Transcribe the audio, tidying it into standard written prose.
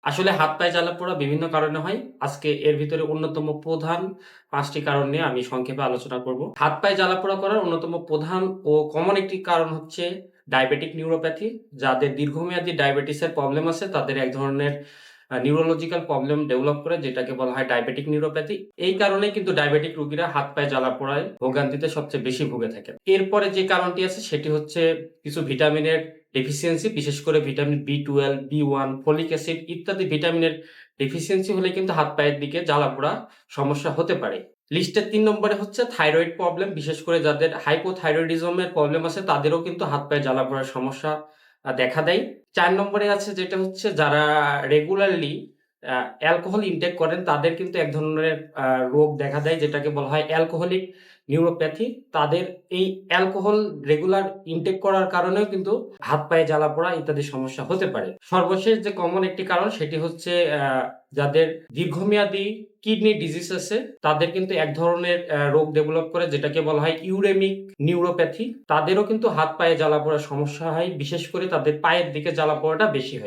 আসলে হাত পায়ে জ্বালা পোড়া বিভিন্ন কারণে হয়। আজকে এর ভিতরে অন্যতম প্রধান ৫ টি কারণ নিয়ে আমি সংক্ষেপে আলোচনা করব। হাত পায়ে জ্বালা পোড়া করার অন্যতম প্রধান ও কমন একটি কারণ হচ্ছে ডায়াবেটিক নিউরোপ্যাথি। যাদের দীর্ঘমেয়াদী ডায়াবেটিসের প্রবলেম আছে তাদের এক ধরনের নিউরোলজিক্যাল প্রবলেম ডেভেলপ করে যেটাকে বলা হয় ডায়াবেটিক নিউরোপ্যাথি। এই কারণেই কিন্তু ডায়াবেটিক রোগীরা হাত পায়ে জ্বালা পোড়ায় ভোগান্তিতে সবচেয়ে বেশি ভুগে থাকেন। এরপরে যে কারণটি আছে সেটি হচ্ছে কিছু ভিটামিনের ডেফিসিয়েন্সি, বিশেষ করে vitamin B12, B1, folic acid ইত্যাদি ভিটামিনের ডেফিসিয়েন্সি হলে কিন্তু হাত পায়ের দিকে জ্বালা-পোড়া সমস্যা হতে পারে। লিস্টের ৩ নম্বরে হচ্ছে থাইরয়েড প্রবলেম, বিশেষ করে যাদের হাইপোথাইরয়েডিজম এর প্রবলেম আছে তাদেরও কিন্তু হাত পায়ে জ্বালা-পোড়ার সমস্যা দেখা দেয়। ৪ নম্বরে আছে যেটা হচ্ছে যারা রেগুলারলি অ্যালকোহল ইনটেক করেন তাদের কিন্তু এক ধরনের রোগ দেখা দেয় যেটাকে বলা হয় অ্যালকোহলিক নিউরোপ্যাথি। তাদের এই অ্যালকোহল রেগুলার ইনটেক করার কারণেও কিন্তু হাত পায়ে জ্বালা-পোড়া ইত্যাদি সমস্যা হতে পারে। সর্বশেষ যে কমন একটি কারণ সেটি হচ্ছে যাদের দীর্ঘমেয়াদী কিডনি ডিজিজ আছে তাদের কিন্তু এক ধরনের রোগ ডেভেলপ করে যেটাকে বলা হয় ইউরেমিক নিউরোপ্যাথি। তাদেরও কিন্তু হাত পায়ে জ্বালা-পোড়ার সমস্যা হয়। বিশেষ করে তাদের পায়ের দিকে জ্বালা-পোড়াটা বেশি হয়।